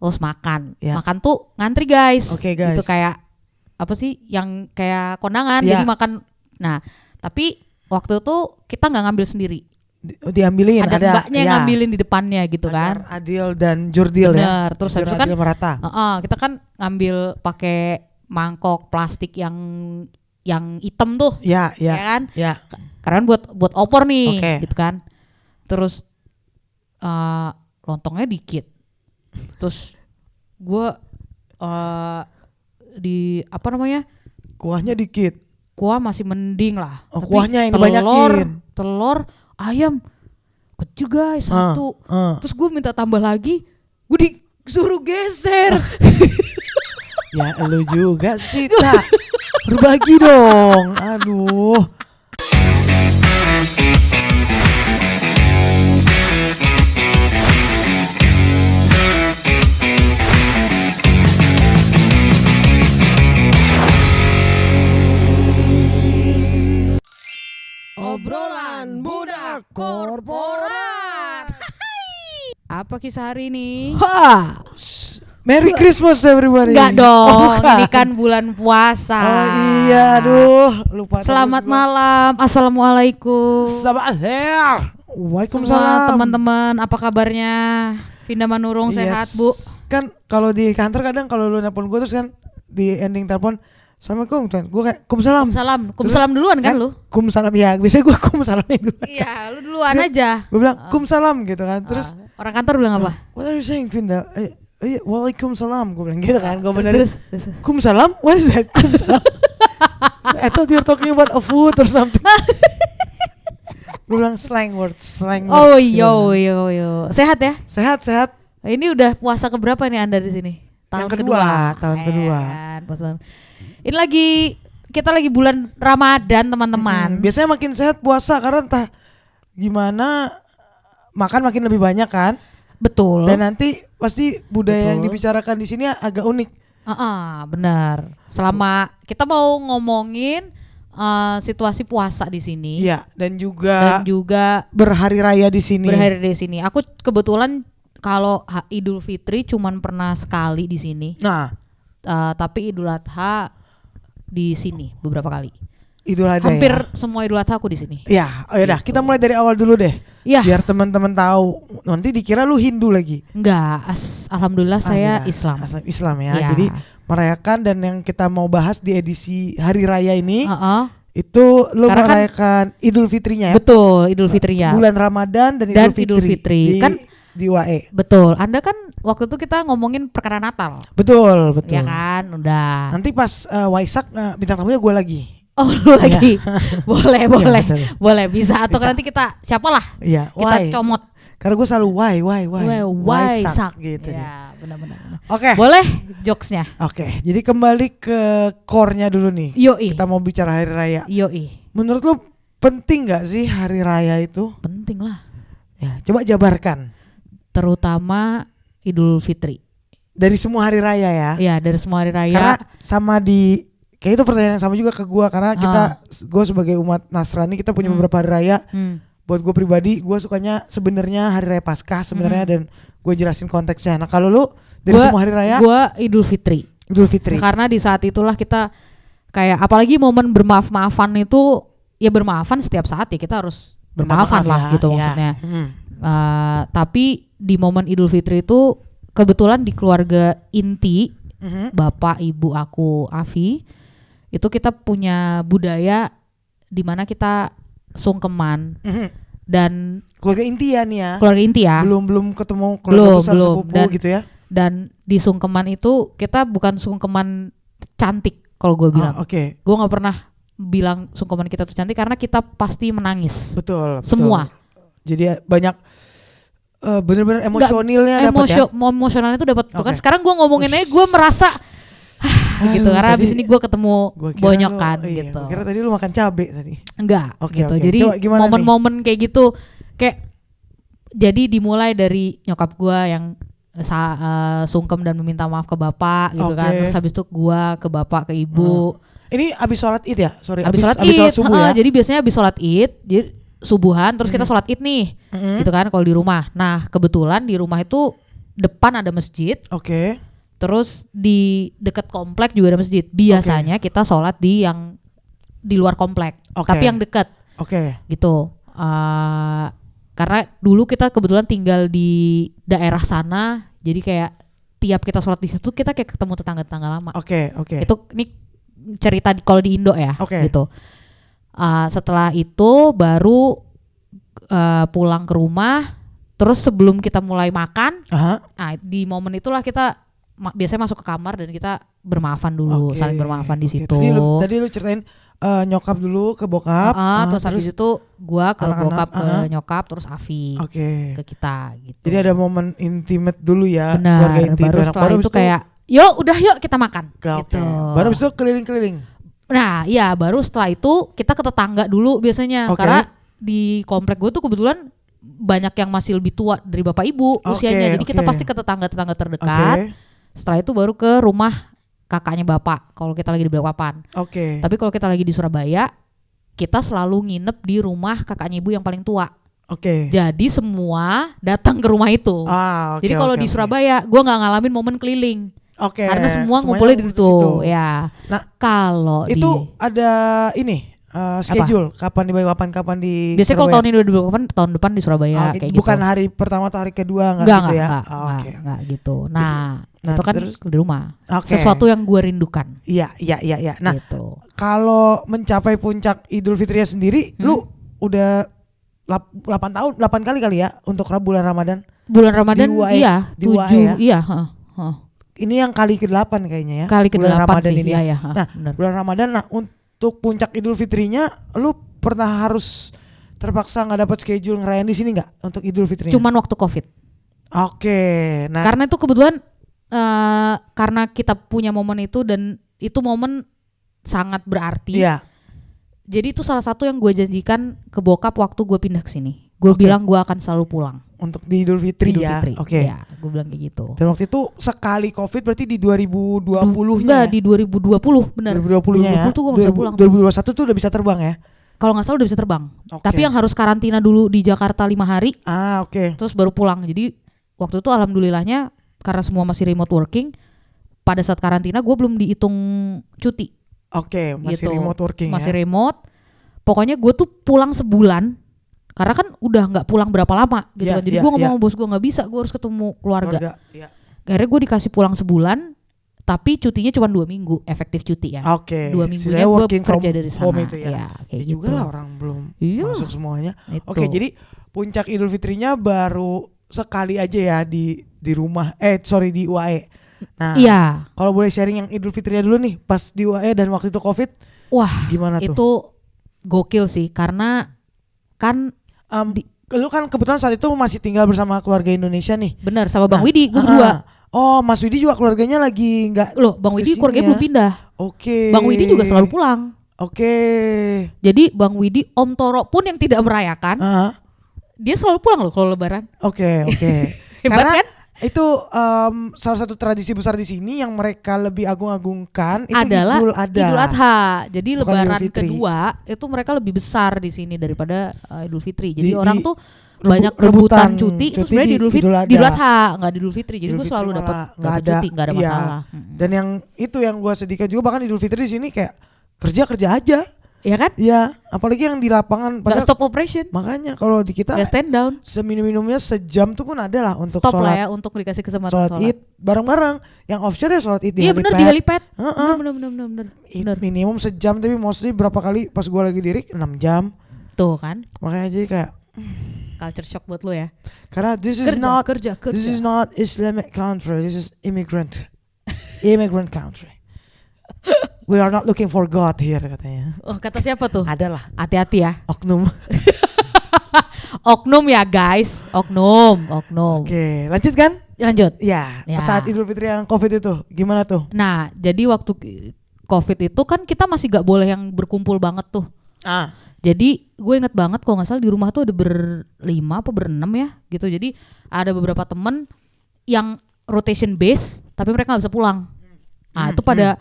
terus makan. Ya. Makan tuh ngantri guys. Oke, guys. Itu kayak apa sih yang kayak kondangan Ya. jadi makan. Nah, tapi waktu itu kita nggak ngambil sendiri. Diambilin Ada mbaknya yang ngambilin di depannya gitu kan. Adil dan Jurdil ya. Bener. Terus habis itu kan Adil merata. kita kan ngambil pakai mangkok plastik yang hitam tuh. Ya kan? Ya. Karena buat opor nih Oke. gitu kan. Terus lontongnya dikit. Terus gue di apa namanya? Kuahnya dikit. Kuah masih mending lah. Oh, Tapi kuahnya yang dibanyakin. Telur, ayam kecil guys satu. Terus gue minta tambah lagi, gue disuruh geser. Ya lu juga sih tak. Berbagi dong. Aduh. Obrolan budak korporat. Apa kisah hari ini? Merry Christmas everybody. Enggak dong, bukan. ini kan bulan puasa. Oh iya, aduh, lupa. Selamat malam, assalamualaikum. Selamat Waalaikumsalam. Semua teman-teman, apa kabarnya? Vinda Manurung sehat bu? Kan kalau di kantor kadang kalau lu nelpon gue terus kan di ending telepon Assalamualaikum, gue kayak kumsalam. Kumsalam duluan kan lu? Kumsalam ya, biasanya gue kumsalamin dulu. Iya, lu duluan aja. Gue bilang kumsalam gitu kan, terus orang kantor bilang apa? What are you saying, Vinda? Waalaikumsalam, gue bilang gitu kan, gue benerin. Terus. Kumsalam? What is that? Kumsalam? I thought you're talking about a food or something. Gue bilang slang words. Oh yo. Sehat ya? Sehat. Ini udah puasa keberapa nih Anda di sini? Tahun kedua. Ini kita lagi bulan Ramadan teman-teman. Biasanya makin sehat puasa karena entah gimana makan makin lebih banyak kan. Betul. Dan nanti pasti budaya yang dibicarakan di sini agak unik. Benar. Selama kita mau ngomongin situasi puasa di sini. Iya, dan juga berhari raya di sini. Aku kebetulan kalau Idul Fitri cuman pernah sekali di sini. Nah, tapi Idul Adha di sini beberapa kali. Idul Adha hampir ya? Semua Idul Adha aku di sini. Ya, oh yaudah, gitu. kita mulai dari awal dulu deh. Ya. Biar teman-teman tahu. Nanti dikira lu Hindu lagi. Enggak, alhamdulillah saya Islam. Islam ya. Jadi merayakan, dan yang kita mau bahas di edisi hari raya ini itu lu merayakan Idul Fitrinya ya. Betul, Idul Fitrinya. Bulan Ramadan dan Idul Fitri. Kan di UAE. Betul. Anda kan waktu itu kita ngomongin perkara Natal. Betul. Ya kan, udah. Nanti pas Waisak bintang tamunya gue lagi. Oh, lu lagi. Boleh. Ya, boleh bisa. Atau nanti kita siapalah? Iya, kita comot. Karena gue selalu Waisak gitu. Ya, benar. Oke. Boleh jokesnya. Oke. Jadi kembali ke core-nya dulu nih. Yoi. Kita mau bicara hari raya. Yoi. Menurut lu penting gak sih hari raya itu? Penting lah. Ya, coba jabarkan. Terutama Idul Fitri. Dari semua hari raya ya? Iya, dari semua hari raya. Karena sama kayak itu pertanyaan yang sama juga ke gue. Karena gue sebagai umat Nasrani, kita punya beberapa hari raya. Buat gue pribadi, gue sukanya sebenarnya hari raya Paskah sebenarnya, dan gue jelasin konteksnya. Nah kalau lu dari semua hari raya? Gue Idul Fitri. Karena di saat itulah kita kayak, apalagi momen bermaaf-maafan itu, ya bermaafan setiap saat ya kita harus bermaafan lah gitu maksudnya. Tapi di momen Idul Fitri itu kebetulan di keluarga inti, bapak ibu aku Afi, itu kita punya budaya di mana kita sungkeman. Dan keluarga inti ya nih ya. Keluarga inti ya. Belum ketemu keluarga besar sepupu gitu ya. Dan di sungkeman itu kita bukan sungkeman cantik kalau gue bilang. Oke. Gue nggak pernah bilang sungkeman kita tuh cantik karena kita pasti menangis. Betul. Semua. Jadi banyak bener-bener emosionalnya dapat ya. Emosionalnya tuh dapat tuh kan. Sekarang gue ngomongin aja gue merasa gitu karena abis ini gue ketemu bonyok kan gitu. Gue kira tadi lu makan cabe tadi. Enggak gitu. Okay. Jadi momen-momen kayak gitu kayak jadi dimulai dari nyokap gue yang sungkem dan meminta maaf ke bapak gitu kan. Terus habis itu gue ke bapak, ke ibu. Ini abis sholat Id ya? Abis sholat subuh ya. Jadi biasanya abis sholat Id, subuhan terus kita sholat Id nih. Gitu kan kalau di rumah. Nah, kebetulan di rumah itu depan ada masjid. Oke. Terus di dekat komplek juga ada masjid. Biasanya kita sholat di yang di luar komplek, tapi yang dekat. Gitu. Karena dulu kita kebetulan tinggal di daerah sana, jadi kayak tiap kita sholat di situ kita kayak ketemu tetangga-tetangga lama. Itu ini cerita kalau di Indo ya, gitu. Setelah itu baru pulang ke rumah. Terus sebelum kita mulai makan, di momen itulah kita biasanya masuk ke kamar dan kita bermaafan dulu, saling bermaafan di situ. Tadi lu ceritain nyokap dulu ke bokap, terus habis itu gua ke bokap ke nyokap, terus Afi ke kita gitu. Jadi ada momen intimate dulu ya. Benar. Baru setelah itu kayak yuk kita makan. Gitu. Baru habis itu keliling-keliling. Nah iya, baru setelah itu kita ke tetangga dulu biasanya. Karena di komplek gue tuh kebetulan banyak yang masih lebih tua dari bapak ibu usianya. Jadi kita pasti ke tetangga-tetangga terdekat. Setelah itu baru ke rumah kakaknya bapak kalau kita lagi di Balikpapan. Tapi kalau kita lagi di Surabaya, kita selalu nginep di rumah kakaknya ibu yang paling tua. Jadi semua datang ke rumah itu. Jadi kalau di Surabaya, gue nggak ngalamin momen keliling. Karena semua ngumpulnya di situ. Ya. Nah kalau itu ada ini. Schedule kapan di Balikpapan, kapan di biasanya kalau tahun ini udah di Balikpapan, tahun depan di Surabaya kayak bukan gitu. Hari pertama atau hari kedua enggak gitu ya? Enggak gitu. Nah itu kan terus, di rumah. Sesuatu yang gue rindukan. Iya. Nah gitu. Kalau mencapai puncak Idul Fitrinya sendiri, lu udah 8 kali ya untuk bulan Ramadan. Bulan Ramadan iya 7 iya. Ini yang kali ke-8 kayaknya ya. Kali ke-8 Ramadan sih. Ini. Nah bulan Ramadan untuk puncak Idul Fitrinya, lu pernah harus terpaksa nggak dapat schedule ngerayain di sini nggak untuk Idul Fitrinya? Cuman waktu COVID. Nah karena itu kebetulan karena kita punya momen itu dan itu momen sangat berarti. Jadi itu salah satu yang gue janjikan ke bokap waktu gue pindah ke sini. Gue bilang gue akan selalu pulang. Untuk di Idul Fitri ya? Ya, gue bilang kayak gitu. Dan waktu itu sekali COVID berarti di 2020-nya Enggak, di 2020 benar. 2020-nya ya? 2020 tuh gue gak bisa pulang. 2021 tuh udah bisa terbang ya? Kalau gak salah udah bisa terbang. Tapi yang harus karantina dulu di Jakarta 5 hari. Terus baru pulang. Jadi waktu itu alhamdulillahnya karena semua masih remote working, pada saat karantina gue belum dihitung cuti. Masih gitu. Remote working masih remote. Pokoknya gue tuh pulang sebulan. Karena kan udah nggak pulang berapa lama gitu kan. Jadi gue ngomong sama bos gue nggak bisa, gue harus ketemu keluarga. Akhirnya gue dikasih pulang sebulan, tapi cutinya cuma 2 minggu efektif cuti ya. 2 minggunya gue kerja dari sana. Itu ya kayak gitu. Juga lah orang belum masuk semuanya. Jadi puncak Idul Fitrinya baru sekali aja ya di rumah. Di UAE. Nah, kalau boleh sharing yang Idul Fitrinya dulu nih, pas di UAE dan waktu itu COVID. Wah, gimana tuh? Itu gokil sih karena kan lu kan kebetulan saat itu masih tinggal bersama keluarga Indonesia nih. Benar, sama Bang Widi, gue berdua. Mas Widi juga keluarganya lagi nggak. Loh, Bang Widi keluarganya belum pindah. Bang Widi juga selalu pulang. Jadi Bang Widi, Om Toro pun yang tidak merayakan, dia selalu pulang loh kalau Lebaran. Hebat kan? Itu salah satu tradisi besar di sini yang mereka lebih agung-agungkan itu adalah Idul Adha. Jadi bukan Lebaran kedua itu mereka lebih besar di sini daripada Idul Fitri. Jadi orang tuh banyak rebutan cuti itu sebenarnya di Idul Adha, nggak di Idul Fitri. Jadi gue selalu dapat cuti, nggak ada masalah. Dan yang itu yang gue sedihkan juga, bahkan Idul Fitri di sini kayak kerja aja. Iya kan? Iya, apalagi yang di lapangan nggak stop operation. Makanya kalau di kita nggak stand down. Seminum-minumnya sejam tuh pun ada lah untuk stop sholat. Lah ya, untuk dikasih kesempatan sholat Id bareng-bareng. Yang offshore ya sholat Id di helipad. Iya benar, di helipad. Bener. Minimum sejam, tapi mostly berapa kali pas gue lagi diri 6 jam. Tuh kan? Makanya jadi kayak culture shock buat lo ya. Karena this is not Islamic country, this is immigrant country. We are not looking for God here, katanya. Oh, kata siapa tuh? Adalah. Hati-hati ya. Oknum. Oknum ya guys. Oknum. Oke, lanjut kan? Lanjut. Ya. Saat Idul Fitri yang COVID itu gimana tuh? Nah, jadi waktu COVID itu kan kita masih gak boleh yang berkumpul banget tuh. Jadi gue inget banget kalau gak salah di rumah tuh ada 5 apa 6 ya gitu. Jadi ada beberapa temen yang rotation base tapi mereka gak bisa pulang. Itu pada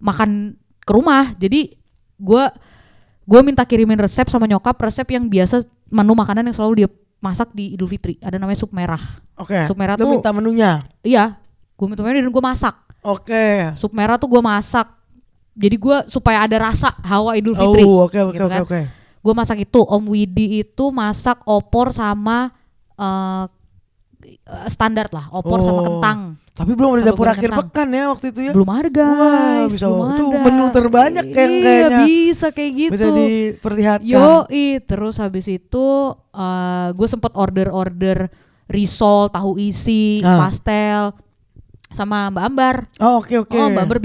makan ke rumah. Jadi gue minta kirimin resep sama nyokap, resep yang biasa menu makanan yang selalu dia masak di Idul Fitri. Ada namanya sup merah. Oke. Sup merah tuh minta menunya. Iya, gue minta menunya dan gue masak. Oke. Sup merah tuh gue masak. Jadi gue supaya ada rasa hawa Idul Fitri. Oke. Gue masak itu. Om Widi itu masak opor sama standar lah, opor sama kentang. Tapi belum ada dapur akhir pekan ya waktu itu ya? Belum ada guys. Bisa itu menu terbanyak yang iya, kayaknya. Bisa kayak gitu. Bisa diperlihatkan. Terus habis itu gue sempet order risol, tahu isi, pastel sama Mbak Ambar. Oke. Mbak Ambar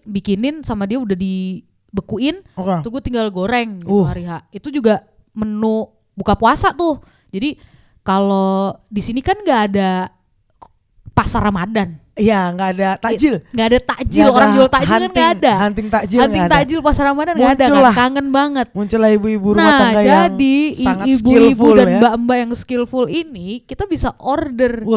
bikinin sama dia udah dibekuin. Tuh gue tinggal goreng gitu hari H. Itu juga menu buka puasa tuh. Jadi kalau di sini kan nggak ada pasar Ramadan. Iya, nggak ada takjil. Nggak ada takjil, orang jual takjil kan nggak ada. Hunting takjil pasar Ramadan nggak ada kan, kangen banget. Muncullah ibu-ibu rumah tangga yang jadi sangat ibu-ibu skillful dan ya. mbak-mbak yang skillful ini kita bisa order.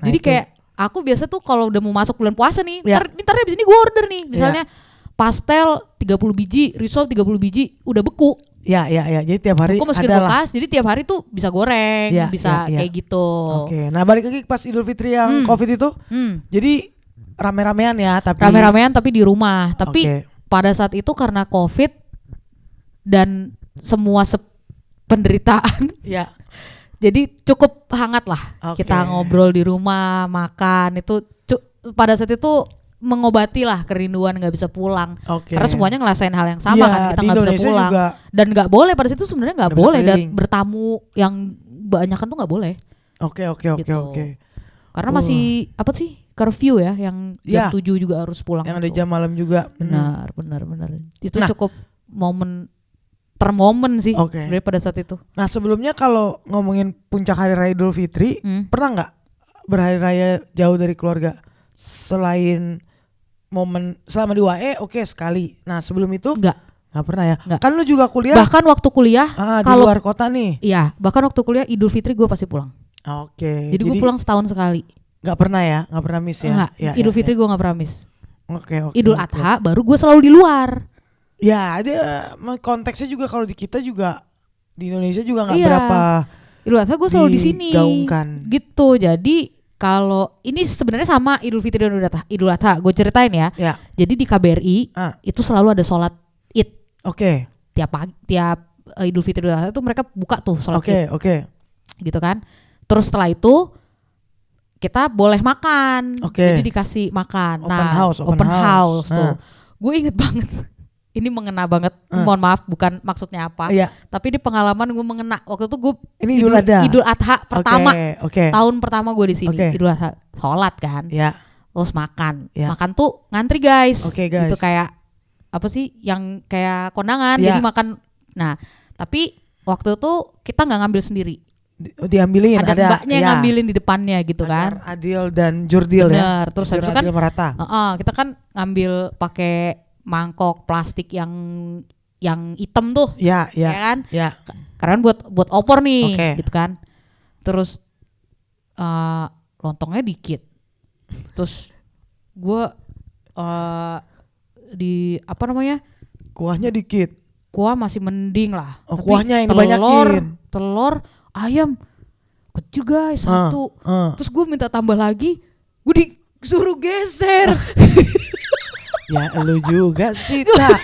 Jadi kayak aku biasa tuh kalau udah mau masuk bulan puasa nih, ntar abis ini gue order nih. Misalnya pastel 30 biji, risol 30 biji, udah beku. Ya. Jadi tiap hari aku masukin kulkas, jadi tiap hari tuh bisa goreng, bisa kayak gitu. Oke. Nah balik lagi pas Idul Fitri yang COVID itu, jadi rame-ramean ya, tapi di rumah. Tapi pada saat itu karena COVID dan semua penderitaan, jadi cukup hangat lah. Kita ngobrol di rumah, makan itu pada saat itu mengobati lah kerinduan nggak bisa pulang. Karena semuanya ngerasain hal yang sama kan, kita nggak bisa pulang juga. Dan nggak boleh pada situ sebenarnya nggak boleh bertamu yang banyak kan tuh nggak boleh. Oke. Karena masih apa sih curfew ya, yang jam 7 juga harus pulang. Yang ada jam malam juga. Benar. Itu cukup momen sih pada saat itu. Nah sebelumnya kalau ngomongin puncak hari raya Idul Fitri, pernah nggak berhari raya jauh dari keluarga? Selain momen selama di UAE sekali. Nah sebelum itu nggak pernah ya. Enggak. Kan lu juga kuliah. Bahkan waktu kuliah di luar kota nih. Iya, bahkan waktu kuliah Idul Fitri gue pasti pulang. Jadi gue pulang setahun sekali. Nggak pernah ya, nggak pernah miss ya. Idul Fitri gue nggak pernah miss. Idul Adha baru gue selalu di luar. Ya ada konteksnya juga, kalau di kita juga di Indonesia juga nggak berapa. Idul Adha gue selalu di sini. Digaungkan. Gitu. Jadi kalau ini sebenarnya sama Idul Fitri dan Idul Adha, gue ceritain ya. Jadi di KBRI itu selalu ada sholat Id. Tiap Idul Fitri dan Idul Adha itu mereka buka tuh sholat Id. Gitu kan. Terus setelah itu kita boleh makan. Jadi dikasih makan. Open house tuh. Gue inget banget. Ini mengena banget. Mohon maaf, bukan maksudnya apa. Tapi di pengalaman gue mengena. Waktu itu gue Idul Adha pertama. Tahun pertama gue di sini. Idul Adha sholat kan. Terus makan. Makan tuh ngantri guys. Gitu kayak apa sih? Yang kayak kondangan. Jadi makan. Nah, tapi waktu itu kita nggak ngambil sendiri. Diambilin, ada mbaknya yang ngambilin di depannya gitu kan. Adil dan Jurdil. Bener. Terus habis itu kan merata. Kita kan ngambil pakai mangkok plastik yang hitam tuh. Ya kan? Karena buat opor nih gitu kan. Terus lontongnya dikit. Terus gue di apa namanya? Kuahnya dikit. Kuah masih mending lah. Kuahnya yang dibanyakin. Telur, ayam kecil guys, satu. Terus gue minta tambah lagi, gue disuruh geser. Ya lu juga sih, tak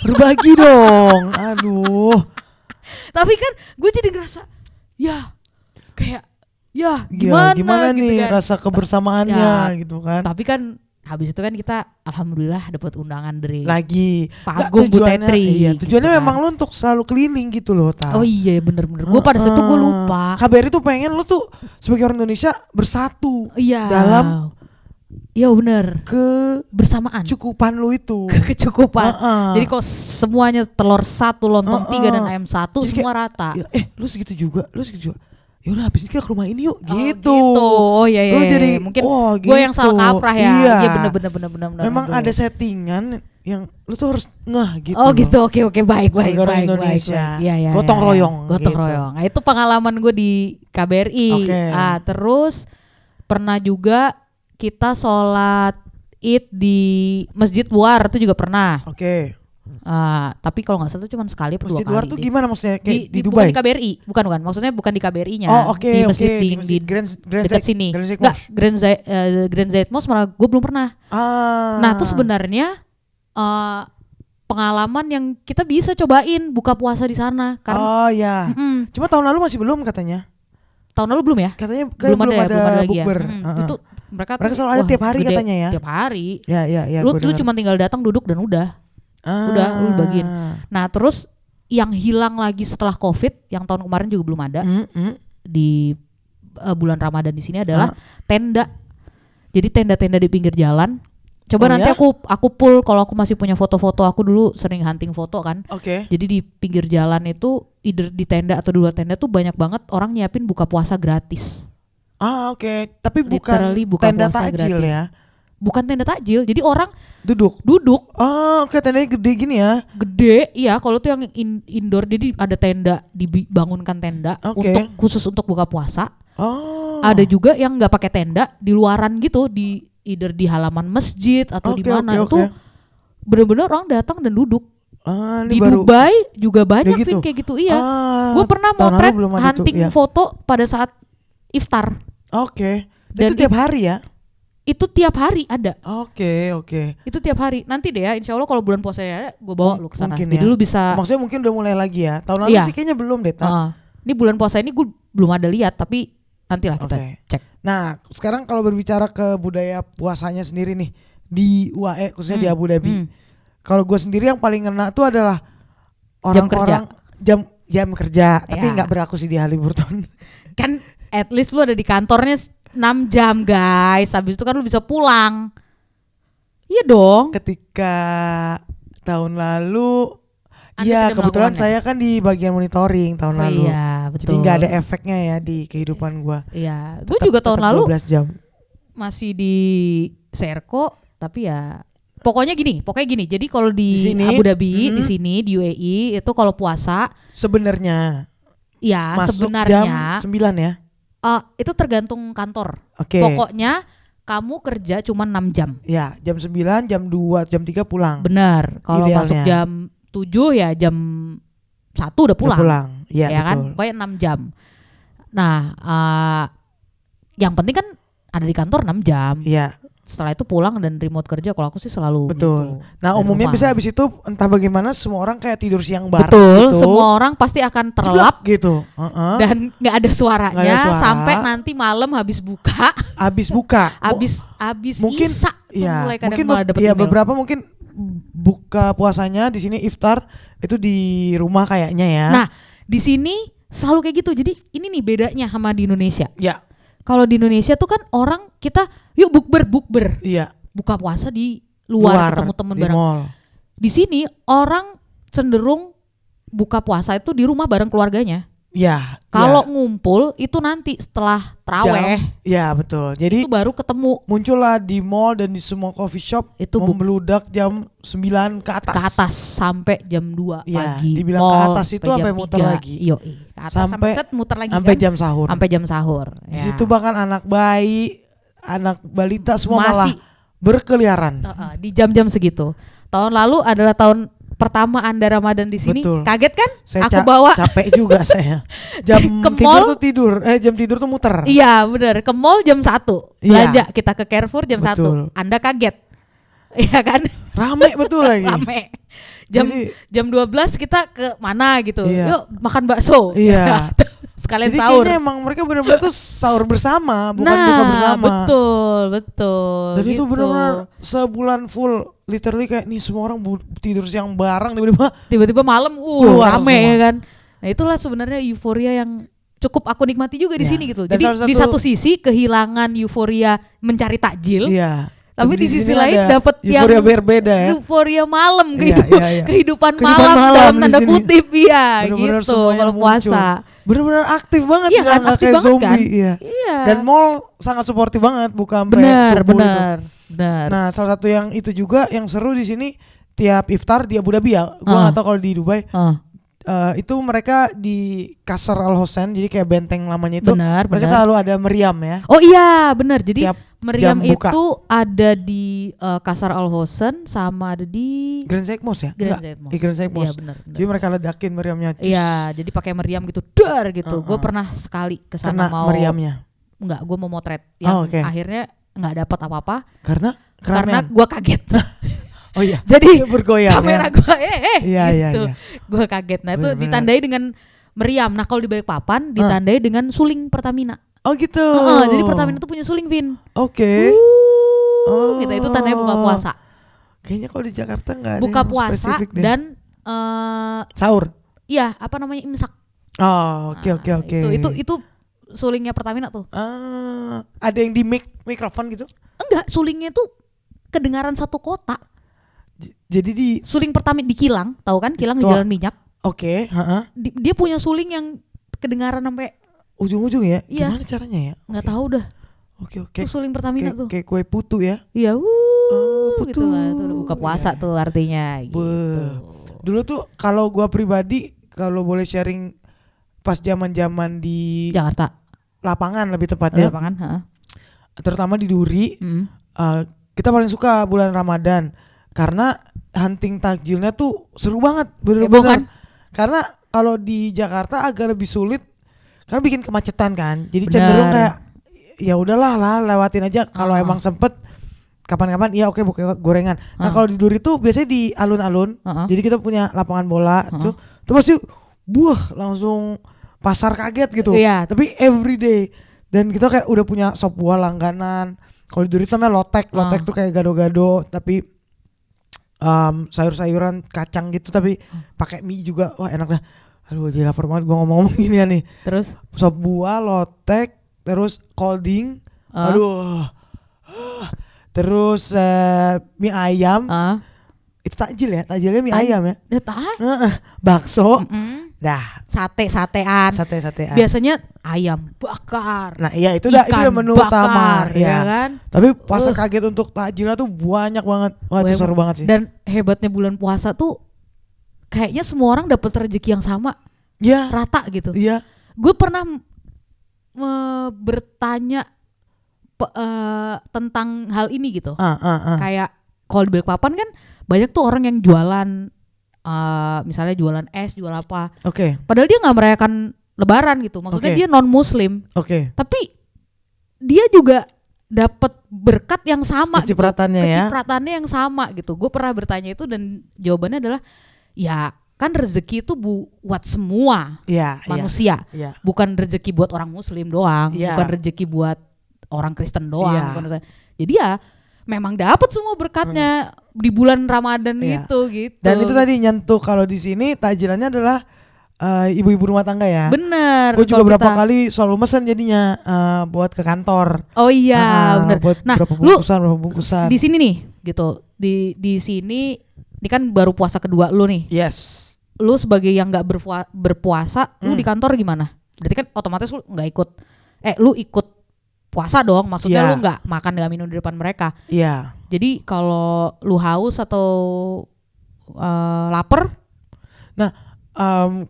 berbagi dong. Aduh. Tapi kan gue jadi ngerasa kayak gimana gitu nih kan? Rasa kebersamaannya gitu kan. Tapi kan habis itu kan kita alhamdulillah dapat undangan dari Pak Agung Butetri. Tujuannya gitu memang lu untuk selalu keliling gitu loh, tak. Oh iya bener-bener. Gue pada saat itu gue lupa. KBRI tuh pengen lu tuh sebagai orang Indonesia bersatu dalam. Iya benar. Kebersamaan. Kecukupan lu itu. Kecukupan. Jadi kok semuanya telur 1, lontong 3 dan ayam 1 semua kayak, rata. Lu segitu juga. Ya udah habis ini kita ke rumah ini yuk gitu. Oh iya. Lu jadi mungkin gitu. Gue yang salah kaprah ya. Iya benar. Memang ada settingan yang lu tuh harus ngeh gitu. Oh gitu. Oke baik. Indonesia. Iya. Gotong royong. Nah, itu pengalaman gue di KBRI. Terus pernah juga kita sholat Id di Masjid War, itu juga pernah. Tapi kalau nggak salah itu cuma sekali atau 2 Masjid kali. luar tuh gimana maksudnya? Kayak di bukan Dubai? di KBRI, bukan. Maksudnya bukan di KBRI-nya. Oh oke, di masjid di masjid Grand dekat sini. Nggak, Grand Zayed Mosque malah gue belum pernah. Nah itu sebenarnya pengalaman yang kita bisa cobain buka puasa di sana. Oh ya. Cuma tahun lalu masih belum katanya. Tahun lalu belum ya? Katanya belum ada lagi bukber. Ya. Itu mereka selalu ada tiap hari gede, katanya ya. Tiap hari. Ya. Lu cuma tinggal datang duduk dan udah. Udah lu bagiin. Nah terus yang hilang lagi setelah COVID yang tahun kemarin juga belum ada di bulan Ramadan di sini adalah tenda. Jadi tenda-tenda di pinggir jalan. Coba nanti aku pull kalau aku masih punya foto-foto, aku dulu sering hunting foto kan. Jadi di pinggir jalan itu either di tenda atau di luar tenda tuh banyak banget orang nyiapin buka puasa gratis. Tapi bukan tenda takjil ya. Bukan tenda takjil, jadi orang duduk. Tendanya gede gini ya? Gede, iya. Kalau tuh yang indoor, jadi ada tenda, dibangunkan tenda khusus untuk buka puasa. Ada juga yang nggak pakai tenda, di luaran gitu, di either di halaman masjid atau di mana itu bener-bener orang datang dan duduk. Di Dubai juga banyak kayak gitu, iya. Gue pernah motret hunting foto pada saat iftar. Dan itu tiap hari ya? Itu tiap hari ada. Oke. Itu tiap hari. Nanti deh ya, insya Allah kalau bulan puasa ada, gue bawa lu kesana. Jadi lu bisa. Maksudnya mungkin udah mulai lagi ya. Tahun lalu sih kayaknya belum deh. Ini bulan puasa ini gue belum ada lihat, tapi nantilah kita cek. Nah, sekarang kalau berbicara ke budaya puasanya sendiri nih di UAE khususnya di Abu Dhabi. Kalau gue sendiri yang paling ngena tuh adalah orang-orang jam kerja, tapi nggak berlaku sih di Haliburton. Kan at least lu ada di kantornya 6 jam guys, habis itu kan lu bisa pulang. Iya dong. Ketika tahun lalu, kebetulan saya kan di bagian monitoring tahun lalu. Iya, betul. Jadi nggak ada efeknya ya di kehidupan gue. Iya, gue juga tahun lalu 12 jam. Masih di Serko, tapi ya pokoknya gini. Jadi kalau di Abu Dhabi, di sini di UAE itu kalau puasa sebenarnya masuk sebenarnya jam 9 ya. Itu tergantung kantor. Pokoknya kamu kerja cuma 6 jam. Ya, jam 9, jam 2, jam 3 pulang. Benar. Kalau masuk jam 7 ya jam 1 udah pulang. Iya, ya kan? Pokoknya 6 jam. Nah, yang penting kan ada di kantor 6 jam. Iya. Setelah itu pulang dan remote kerja, kalau aku sih selalu betul. Gitu, nah umumnya bisa habis itu entah bagaimana semua orang kayak tidur siang bareng. Betul, gitu. semua orang pasti akan terlelap gitu. Dan nggak ada suaranya sampai nanti malam habis buka. Habis mungkin, Isa ya, mulai kadang mungkin malah dapet email. Beberapa mungkin buka puasanya di sini iftar itu di rumah kayaknya ya. Nah di sini selalu kayak gitu. Jadi ini nih bedanya sama di Indonesia. Ya. Kalau di Indonesia tuh kan orang kita yuk bukber. Iya. Buka puasa di luar ketemu teman bareng. Mall. Di sini orang cenderung buka puasa itu di rumah bareng keluarganya. Iya. Kalau ngumpul itu nanti setelah taraweh. Iya betul. Jadi itu baru ketemu. Muncullah di mall dan di semua coffee shop itu membludak jam 9 ke atas. Ke atas sampai jam 2 pagi. Dibilang ke atas itu sampai muter lagi. Ke atas sampai muter lagi sampai kan? jam sahur. Sampai jam sahur. Di situ bahkan anak bayi, anak balita semua malah berkeliaran. Di jam-jam segitu. Tahun lalu adalah tahun pertama Anda Ramadan di sini. Betul. Kaget kan? Aku bawa capek juga saya. Jam jam tidur tuh muter. Iya benar. Ke mall jam 1. Belanja kita ke Carrefour jam 1. Anda kaget. Iya kan? Rame betul lagi. Rame. Jam 12 kita ke mana gitu. Yuk makan bakso. Iya. Sekalian jadi sahur. Jadi emang mereka benar-benar tuh sahur bersama, bukan buka bersama. Betul. Dan itu benar-benar sebulan full, literally kayak nih semua orang tidur siang bareng tiba-tiba malam rame semua. Ya kan. Nah, itulah sebenarnya euforia yang cukup aku nikmati juga di sini gitu. Jadi di satu sisi kehilangan euforia mencari takjil. Iya. Tapi di sisi lain dapat yang euforia berbeda ya. Euforia malam kehidupan malam dalam tanda kutip bener-bener gitu kalau puasa. Bener-bener aktif banget kan, aktif kayak banget zombie kan? Iya. Dan mall sangat suportif banget bukan sampai subuh bener. Nah, salah satu yang itu juga yang seru di sini tiap iftar di Abu Dhabi ya. Gua enggak tahu kalau di Dubai. itu mereka di Qasr Al-Hossein, jadi kayak benteng lamanya itu. Mereka bener. selalu ada meriam ya. Oh iya benar. Jadi Tiap meriam jam buka. itu ada di Qasr Al-Hossein sama ada di Grand Sheikh Mosque ya? Grand Enggak. Sheikh Mosque. Grand Sheikh Iya Mosque. benar. Jadi mereka ledakin meriamnya. Iya, jadi pakai meriam gitu, dar gitu. Gue pernah sekali kesana mau meriamnya. Enggak, gue mau motret yang okay. akhirnya nggak dapat apa-apa karena gue kaget. Oh iya. Jadi bergoyang kamera ya? gue gitu. Iya. Gue kaget. Nah, itu Bener-bener. ditandai dengan meriam. Nah, kalau di Balikpapan ditandai dengan suling Pertamina. Oh gitu. Jadi Pertamina tuh punya suling, Vin. Oke. Gitu, itu tandanya buka puasa. Kayaknya kalau di Jakarta nggak ada Buka yang puasa spesifik deh. dan sahur. iya, apa namanya, imsak. Oh, oke. Itu sulingnya Pertamina tuh. Ada yang di mikrofon gitu? Enggak, sulingnya tuh kedengaran satu kota. Jadi di Suling Pertamina di Kilang, tahu kan Kilang di Jalan Minyak? Oke, Dia punya suling yang kedengaran sampai ujung-ujung ya? Iya. Gimana caranya ya? Nggak tahu dah. Oke. Itu suling Pertamina tuh. Kayak kue putu ya? Iya, putu. gitu lah. Itu udah buka puasa tuh artinya. Gitu. Dulu tuh kalau gua pribadi, kalau boleh sharing pas zaman-zaman di Jakarta. Lapangan lebih tepatnya. Lapangan, terutama di Duri. Kita paling suka bulan Ramadan karena hunting takjilnya tuh seru banget, bener-bener. Kan? Karena kalau di Jakarta agak lebih sulit karena bikin kemacetan kan. Jadi cenderung kayak ya udahlah lewatin aja kalau emang sempet kapan-kapan ya oke buka gorengan. Nah kalau di Duri tuh biasanya di alun-alun. Jadi kita punya lapangan bola tuh pasti langsung pasar kaget gitu. Iya. Tapi everyday dan kita kayak udah punya sop buah langganan. Kalau di Duri tuh namanya lotek tuh kayak gado-gado tapi sayur-sayuran kacang gitu tapi pakai mie juga. Wah enak dah. Aduh jadi lapar banget gua ngomong gini ya nih. Terus Sop buah, lotek, terus colding. Aduh. Terus mie ayam. Itu takjil ya? Takjilnya mie ayam ya? Bakso. Dah. Sate-satean. Biasanya ayam bakar. Nah iya itu udah menu utama ya kan. Tapi pasar kaget untuk takjilnya tuh banyak banget. Wah itu seru banget sih. Dan hebatnya bulan puasa tuh kayaknya semua orang dapat rezeki yang sama. Iya. Rata gitu. Iya. Gue pernah bertanya tentang hal ini gitu. Kayak kalau di Balikpapan kan banyak tuh orang yang jualan misalnya jualan es, jual apa. Oke. Padahal dia nggak merayakan Lebaran gitu. Maksudnya dia non Muslim. Oke. Tapi dia juga dapat berkat yang sama. Kecipratannya gitu. ya. Kecipratannya yang sama gitu. Gue pernah bertanya itu dan jawabannya adalah ya kan rezeki itu buat semua manusia. Iya. Bukan rezeki buat orang Muslim doang. Bukan rezeki buat orang Kristen doang. Jadi ya memang dapat semua berkatnya di bulan Ramadan itu gitu. Dan itu tadi nyentuh kalau di sini takjilannya adalah ibu-ibu rumah tangga ya. Bener. Gue juga berapa kali selalu mesen jadinya buat ke kantor. Oh iya, bener. Buat nah, berapa bungkusan. Di sini nih, gitu. Di sini, ini kan baru puasa kedua lu nih. Yes. Lu sebagai yang nggak berpuasa, lu di kantor gimana? Berarti kan otomatis lu nggak ikut. Lu ikut puasa dong, maksudnya lu nggak makan nggak minum di depan mereka. Iya. Jadi kalau lu haus atau lapar, nah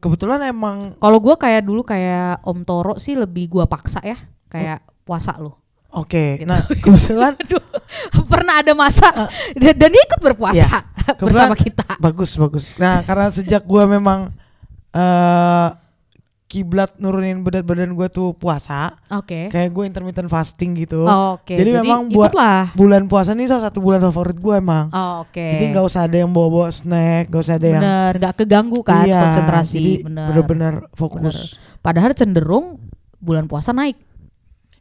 kebetulan emang kalau gue kayak dulu kayak Om Toro sih lebih gue paksa ya, kayak puasa lu. Oke. Gitu. Nah kebetulan pernah ada masa dan dia ikut berpuasa bersama kita. Bagus. Nah karena sejak gue memang kiblat nurunin berat badan gue tuh puasa. Kayak gue intermittent fasting gitu. Jadi memang buat bulan puasa ini salah satu bulan favorit gue emang. Jadi nggak usah ada yang bawa snack, nggak usah ada yang nggak keganggu kan konsentrasi. Jadi bener-bener fokus. Padahal cenderung bulan puasa naik.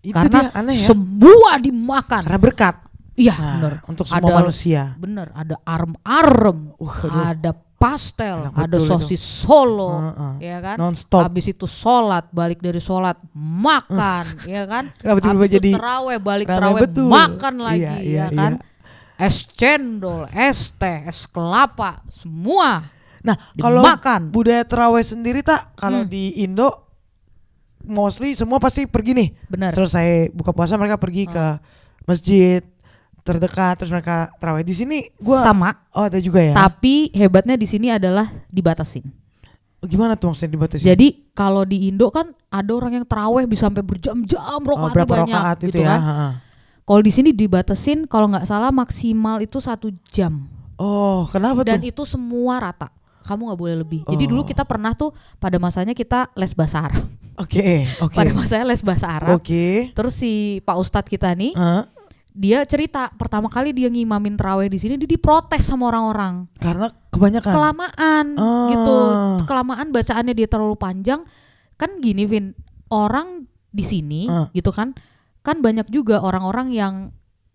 Itu karena dia aneh ya. Semua dimakan. Karena berkat. Iya, bener. Untuk semua manusia. Bener, ada arem-arem, ada pastel, ada sosis Solo, ya kan? Non-stop. Habis itu sholat, balik dari sholat makan, ya kan? Habis itu terawih, balik terawih makan lagi, ya kan? Es cendol, es teh, es kelapa, semua. Nah, kalau budaya terawih sendiri kalau di Indo mostly semua pasti pergi nih. Bener. Selesai buka puasa mereka pergi ke masjid terdekat terus mereka terawih. Di sini gua sama. Oh, ada juga ya. Tapi hebatnya di sini adalah dibatasin. Gimana tuh maksudnya dibatasi? Jadi kalau di Indo kan ada orang yang taraweh bisa sampai berjam-jam, rakaatnya banyak rakaat gitu itu ya? kan. Kalau di sini dibatasin kalau nggak salah maksimal itu 1 jam. Oh, kenapa Dan tuh? itu semua rata. Kamu nggak boleh lebih. Jadi dulu kita pernah tuh pada masanya kita les bahasa Arab. Oke. Pada masanya les bahasa Arab. Oke. Terus si Pak Ustadz kita nih, dia cerita pertama kali dia ngimamin tarawih di sini dia diprotes sama orang-orang. Karena kebanyakan. Kelamaan gitu. Kelamaan bacaannya dia terlalu panjang. Kan gini Vin, orang di sini gitu kan banyak juga orang-orang yang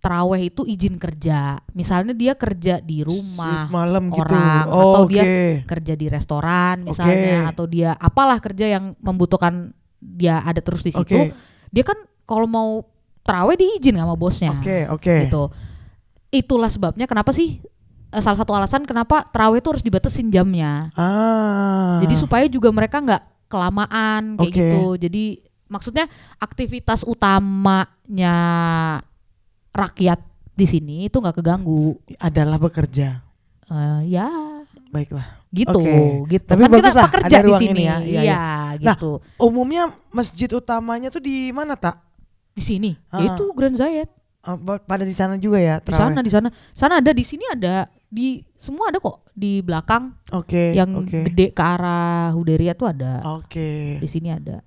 taraweh itu izin kerja. Misalnya dia kerja di rumah malam orang gitu. atau dia kerja di restoran misalnya atau dia apalah kerja yang membutuhkan dia ada terus di situ. Dia kan kalau mau taraweh diizin sama bosnya. Gitu. Itulah sebabnya kenapa sih salah satu alasan kenapa taraweh itu harus dibatasin jamnya. Jadi supaya juga mereka nggak kelamaan kayak gitu. Jadi maksudnya aktivitas utamanya rakyat di sini itu nggak keganggu. Adalah bekerja. Ya. Baiklah. Gitu. Tapi kan bagus kita lah, pekerja ada di ruang sini. Ini ya. Iya, gitu. Nah, umumnya masjid utamanya tuh di mana tak? Di sini. Itu Grand Zayed. Pada di sana juga ya. Di sana. Sana ada, di sini ada, di semua ada kok. Di belakang. Yang gede ke arah Huderia tuh ada. Di sini ada.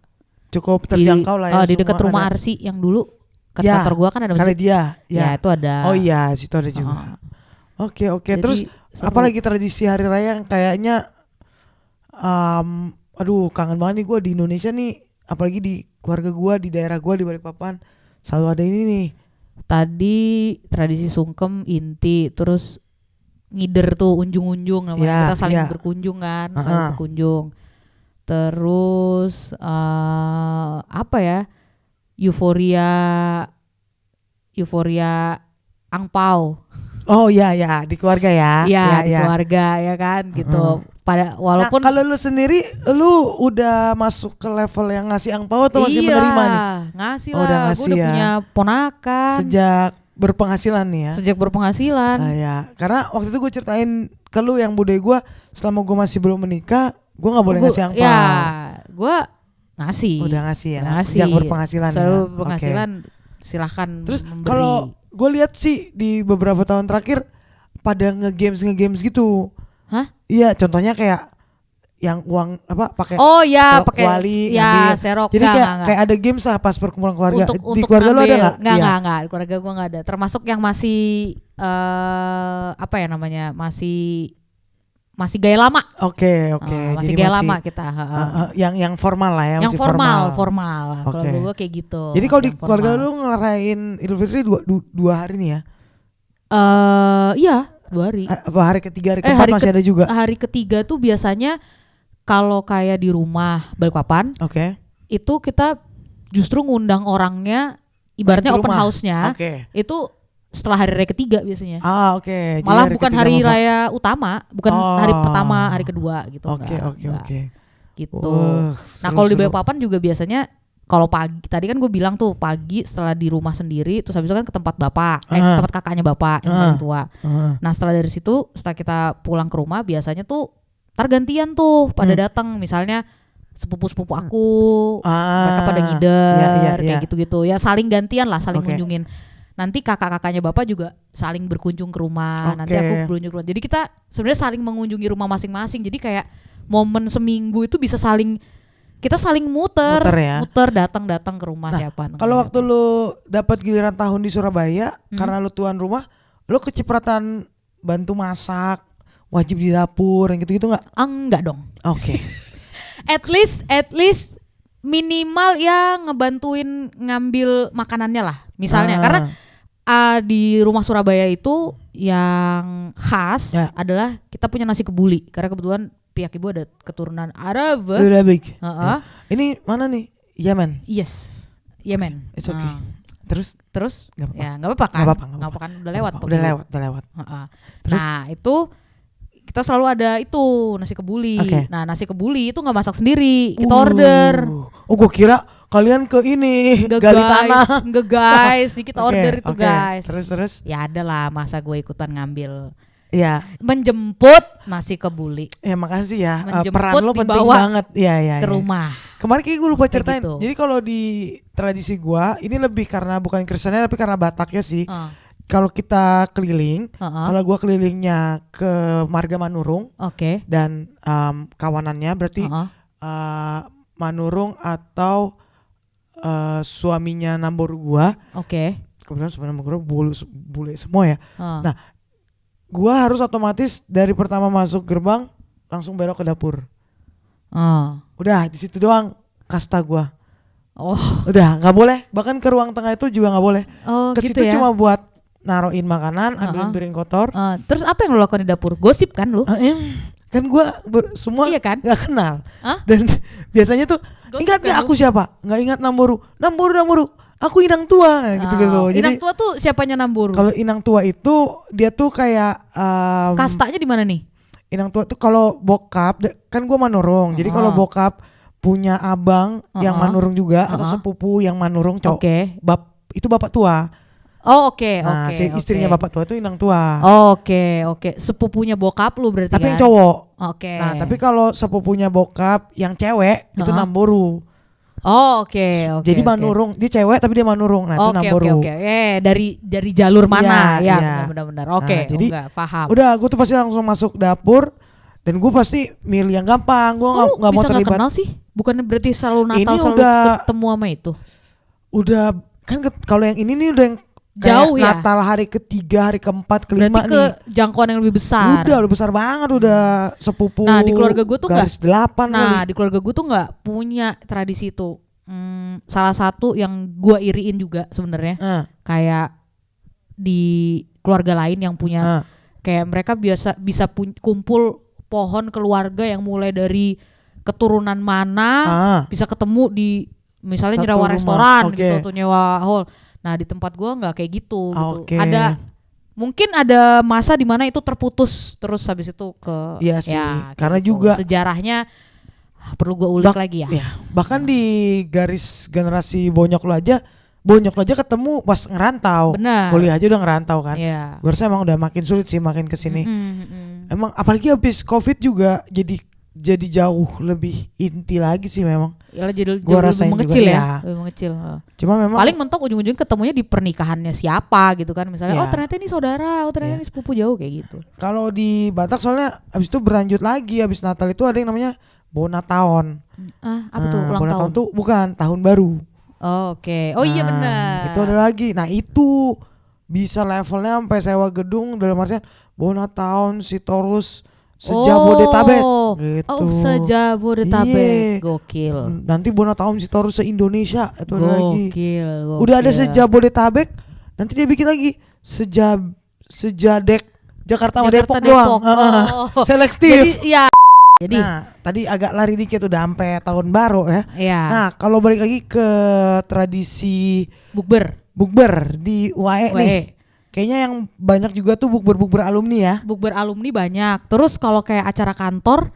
Cukup terjangkau lah ya. Di dekat rumah Arsi yang dulu kantor gua kan ada masjid. Dia. Ya itu ada. Oh iya, situ ada juga. Oke. Terus apalagi tradisi hari raya yang kayaknya aduh kangen banget nih gue di Indonesia nih, apalagi di keluarga gue di daerah gue di Balikpapan selalu ada ini nih. Tadi tradisi sungkem inti, terus ngider tuh unjung-unjung namanya, kita saling berkunjung kan, saling berkunjung. Terus apa ya, euforia angpau. Oh iya di keluarga ya. Iya di keluarga ya kan gitu. Walaupun kalau lu sendiri lu udah masuk ke level yang ngasih angpau atau masih menerima nih? Ngasih lah. Udah ngasih, gue udah punya ponakan. Sejak berpenghasilan nih ya. Sejak berpenghasilan. Ya, karena waktu itu gue ceritain ke lu yang budaya gue selama gue masih belum menikah, gue nggak boleh ngasih angpau. Ya, gue ngasih. Udah ngasih ya. Ngasih. Sejak berpenghasilan. Selalu berpenghasilan. Silahkan. Terus memberi. Kalau gue lihat sih di beberapa tahun terakhir pada nge-games gitu. Hah? Iya, contohnya kayak yang uang apa pakai pakai wali serok. Jadi kayak ada games lah pas perkumpulan keluarga. Di keluarga lu ada nggak? Enggak, di keluarga gue nggak ada. Termasuk yang masih apa ya namanya, masih gaya lama. Oke. Masih Jadi gaya lama kita. Yang formal lah ya. Yang formal. Keluarga gue kayak gitu. Jadi kalau di keluarga lu ngerayain Idul Fitri dua hari nih ya? Iya. 2 hari. Hari ketiga, hari keempat masih ada juga? Hari ketiga tuh biasanya kalau kayak di rumah Balikpapan, itu kita justru ngundang orangnya, ibaratnya open house-nya, itu setelah hari raya ketiga biasanya. Malah bukan hari raya utama, bukan hari pertama, hari kedua gitu. Oke. Gitu. Nah kalau di Balikpapan juga biasanya kalau pagi, tadi kan gue bilang tuh pagi setelah di rumah sendiri, terus habis itu kan ke tempat bapak, tempat kakaknya bapak yang paling tua. Nah setelah dari situ, setelah kita pulang ke rumah, biasanya tuh gantian tuh pada datang, misalnya sepupu-sepupu aku, mereka pada ngider, kayak gitu-gitu. Ya saling gantian lah, saling kunjungin. Nanti kakak-kakaknya bapak juga saling berkunjung ke rumah, nanti aku berkunjung ke rumah. Jadi kita sebenarnya saling mengunjungi rumah masing-masing. Jadi kayak momen seminggu itu bisa kita saling muter datang ke rumah siapa. Kalau waktu lu dapat giliran tahun di Surabaya, karena lu tuan rumah, lu kecipratan bantu masak, wajib di dapur yang gitu-gitu nggak? Enggak dong. Oke. At least minimal ya ngebantuin ngambil makanannya lah. Misalnya karena di rumah Surabaya itu yang khas adalah kita punya nasi kebuli, karena kebetulan pihak ibu ada keturunan Arab. Arabik. Ini mana nih? Yemen. Yes. Yemen. It's okay. Terus? Gak apa-apa. Ya nggak apa-apa kan udah lewat. Udah lewat. Terus? Nah itu kita selalu ada itu nasi kebuli. Nah nasi kebuli itu nggak masak sendiri, kita order. Gue kira kalian ke ini gali tanah. Enggak guys, kita order itu guys. Terus? Ya ada lah, masa gue ikutan ngambil. Iya. Menjemput nasi kebuli. Ya makasih ya. Menjemput Peran lo penting banget. Iya. Ke rumah. Kemarin kayak gue lupa ceritain. Gitu. Jadi kalau di tradisi gua ini lebih karena bukan Kristennya tapi karena Bataknya sih. Kalau kita keliling, kalau gua kelilingnya ke Marga Manurung, dan kawanannya berarti Manurung atau suaminya Nambur gua. Kebetulan sebenarnya Nambur gua bule semua ya. Nah, gua harus otomatis dari pertama masuk gerbang langsung belok ke dapur. Udah di situ doang kasta gua. Udah nggak boleh, bahkan ke ruang tengah itu juga nggak boleh. Ke situ gitu ya? cuma buat naruhin makanan, ambilin piring kotor. Terus apa yang lo lakukan di dapur? Gosip kan lo? Kan gua semua iya kan? nggak kenal. Dan biasanya tuh ingat nggak aku siapa? Nggak ingat Namburu. Aku inang tua gitu. Jadi inang tua tuh siapanya Namburu? Kalau inang tua itu dia tuh kayak kastanya di mana nih? Inang tua tuh kalau bokap kan gua Manurung. Jadi kalau bokap punya abang yang Manurung juga atau sepupu yang Manurung cowok. Itu bapak tua. Nah, istrinya bapak tua itu inang tua. Oke. Sepupunya bokap lu berarti tapi kan? Yang cowok. Nah, tapi kalau sepupunya bokap yang cewek itu Namburu. Jadi Manurung, dia cewek tapi dia Manurung. Nah, itu Namburu. Dari jalur mana? Iya. Benar-benar. Jadi paham. Udah, gue tuh pasti langsung masuk dapur dan gue pasti milih yang gampang. Gue nggak mau terlibat. Bisa nggak kenal sih? Bukannya berarti selalu Natal ini selalu ketemu sama itu? Udah kan kalau yang ini nih udah yang jauh ya. Natal hari ketiga, hari keempat, kelima berarti nih. Ke jangkauan yang lebih besar. Udah besar banget, udah sepupu. Nah di keluarga gue tuh garis 8 di keluarga gue tuh nggak punya tradisi itu. Salah satu yang gue iriin juga sebenarnya. Kayak di keluarga lain yang punya kayak mereka bisa kumpul pohon keluarga yang mulai dari keturunan mana bisa ketemu di misalnya nyewa restoran gitu atau nyewa hall. Nah di tempat gue nggak kayak gitu. Ada mungkin ada masa di mana itu terputus terus habis itu ke karena gitu. juga sejarahnya perlu gue ulik lagi ya. Bahkan di garis generasi bonyok lo aja ketemu pas ngerantau. Bener. Kuliah aja udah ngerantau kan. Gue rasa emang udah makin sulit sih makin kesini. Emang apalagi habis COVID juga jadi jauh lebih inti lagi sih memang. Jadi lebih mengecil ya. Lebih mengecil. Cuma memang paling mentok ujung-ujungnya ketemunya di pernikahannya siapa gitu kan. Misalnya ternyata ini saudara, ternyata ini sepupu jauh kayak gitu. Kalau di Batak soalnya abis itu berlanjut lagi, abis Natal itu ada yang namanya Bonataon. Apa tuh ulang tahun? Tuh bukan tahun baru. Iya benar. Itu ada lagi. Nah itu bisa levelnya sampai sewa gedung dalam artian Bonataon, Sitorus, Sejabodetabek gitu. Sejabodetabek. Gokil. Nanti Bonataon Sitorus se-Indonesia itu ada lagi. Gokil. Udah ada Sejabodetabek, nanti dia bikin lagi Sejadek Jakarta sama Depok doang. Selektif. Jadi tadi agak lari dikit udah sampai tahun baru ya. Nah, kalau balik lagi ke tradisi bukber di UAE nih. Kayaknya yang banyak juga tuh bukber alumni ya. Bukber alumni banyak. Terus kalau kayak acara kantor,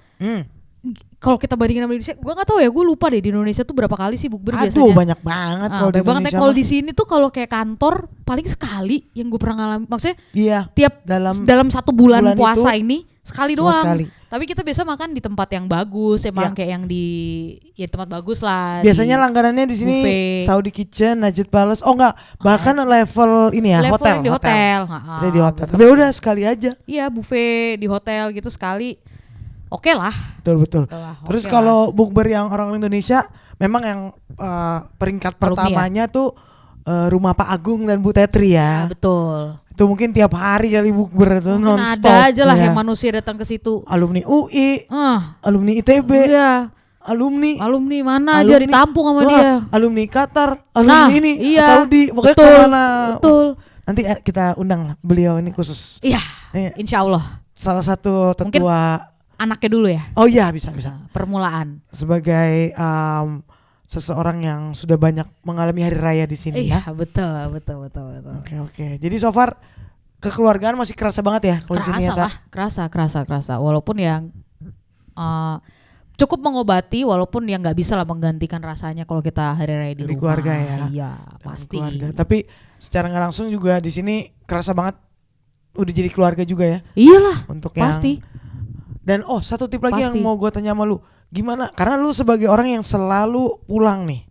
kalau kita bandingin sama Indonesia, gue nggak tahu ya, gue lupa deh di Indonesia tuh berapa kali sih bukber biasanya. Aduh banyak banget kalau di Indonesia. Kalau di sini tuh kalau kayak kantor paling sekali yang gue pernah ngalamin. Maksudnya tiap dalam 1 bulan puasa ini sekali doang. Tapi kita biasa makan di tempat yang bagus, emang kayak yang di tempat bagus lah. Biasanya langganannya di sini Saudi Kitchen, Najib Palace. Bahkan level ini ya, level di hotel. Saya di hotel. Tapi udah sekali aja. Iya, buffet di hotel gitu sekali. Oke lah. Betul. Terus kalau bukber yang orang Indonesia memang yang peringkat pertamanya tuh rumah Pak Agung dan Bu Tetri ya. Betul. Itu mungkin tiap hari kali bukber itu non-stop. Ada aja lah yang manusia datang ke situ. Alumni UI, alumni ITB, alumni mana aja ditampung sama dia. Alumni Qatar, alumni Saudi, pokoknya kemana. Betul. Nanti kita undang lah beliau ini khusus. Iya, insya Allah. Salah satu tetua. Mungkin anaknya dulu ya. Oh iya bisa. Permulaan. Sebagai seseorang yang sudah banyak mengalami hari raya di sini ya. Betul. Oke. Jadi so far kekeluargaan masih kerasa banget ya kalau di sini ya. Kerasa. Walaupun yang cukup mengobati, walaupun yang nggak bisa lah menggantikan rasanya kalau kita hari raya di rumah. Keluarga ya. Iya, pasti. Keluarga. Tapi secara nggak langsung juga di sini kerasa banget udah jadi keluarga juga ya. Iyalah, untuk pasti. Dan satu tip lagi Pasti. yang mau gue tanya sama lu, gimana? Karena lu sebagai orang yang selalu pulang nih,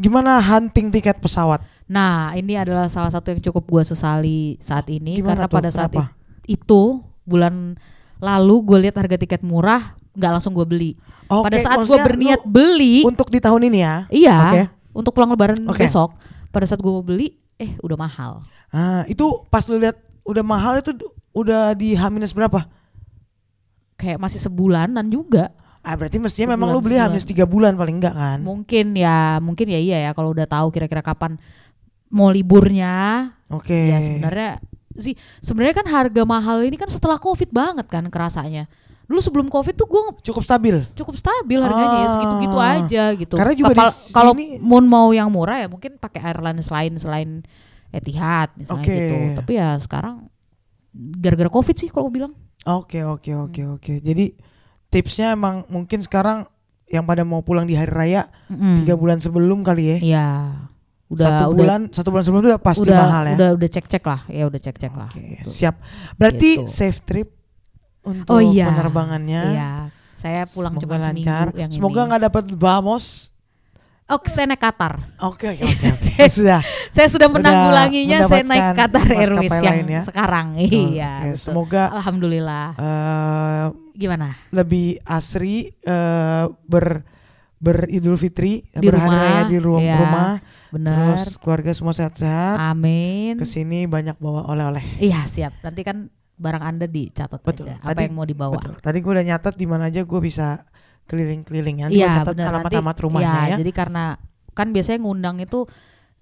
gimana hunting tiket pesawat? Nah, ini adalah salah satu yang cukup gue sesali saat ini. Gimana karena tuh? pada saat Kenapa? itu bulan lalu gue lihat harga tiket murah, nggak langsung gue beli. Pada saat gue berniat beli untuk di tahun ini ya? Iya, Okay. untuk pulang lebaran besok. Pada saat gue mau beli, udah mahal. Itu pas lu lihat udah mahal itu udah di H- berapa? Kayak masih sebulanan juga. Berarti mestinya memang lu beli H- 3 bulan paling enggak kan? Mungkin ya iya ya kalau udah tahu kira-kira kapan mau liburnya. Oke. Ya sebenarnya kan harga mahal ini kan setelah Covid banget kan kerasanya. Dulu sebelum Covid tuh gue cukup stabil harganya ya segitu-gitu aja gitu. Karena juga kalau mau yang murah ya mungkin pakai airline selain Etihad misalnya gitu. Tapi ya sekarang gara-gara Covid sih kalau gue bilang. Oke. Jadi tipsnya emang mungkin sekarang yang pada mau pulang di hari raya 3 bulan sebelum kali ya. Iya. Satu bulan sebelum itu udah pasti mahal ya. Udah cek lah. Ya udah cek lah. Gitu. Siap. Berarti safe trip untuk penerbangannya. Iya. Saya pulang cuma lancar. Seminggu yang semoga nggak dapat Vamos. Saya naik Qatar. Oke. Saya sudah menanggulanginya. Saya naik Qatar Airways yang ya? Sekarang. Iya. Semoga alhamdulillah. Gimana? Lebih asri beridul fitri, di berhari raya di rumah. Benar. Terus keluarga semua sehat-sehat. Amin. Kesini banyak bawa oleh-oleh. Iya siap. Nanti kan barang Anda dicatat aja. Apa yang mau dibawa. Betul. Tadi gue udah nyatat di mana aja gue bisa keliling-keliling. Nanti gue catat alamat rumahnya ya. Jadi karena kan biasanya ngundang itu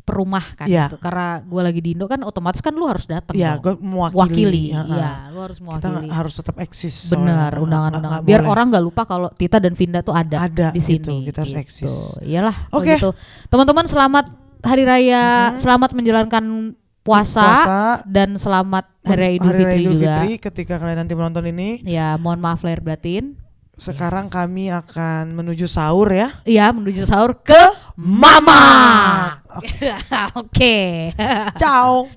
per rumah kan gitu. Karena gue lagi di Indo kan otomatis kan lu harus datang. Iya, gue mewakili. Iya, lu harus mewakili. Kita harus tetap eksis. Benar, undangan-undangan. Biar orang nggak lupa kalau Tita dan Vinda tuh ada di sini. Kita harus eksis. Iyalah. Oke. Gitu. Teman-teman selamat Hari Raya, selamat menjalankan puasa dan selamat Hari Raya Idul Fitri juga. Ketika kalian nanti menonton ini. Ya, mohon maaf lahir batin. Sekarang kami akan menuju sahur ya. Iya, menuju sahur ke Mama. Oke. Ciao.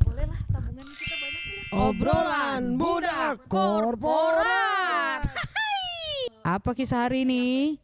Bolehlah tabungan kita banyak ya. Obrolan budak korporat. Apa kisah hari ini?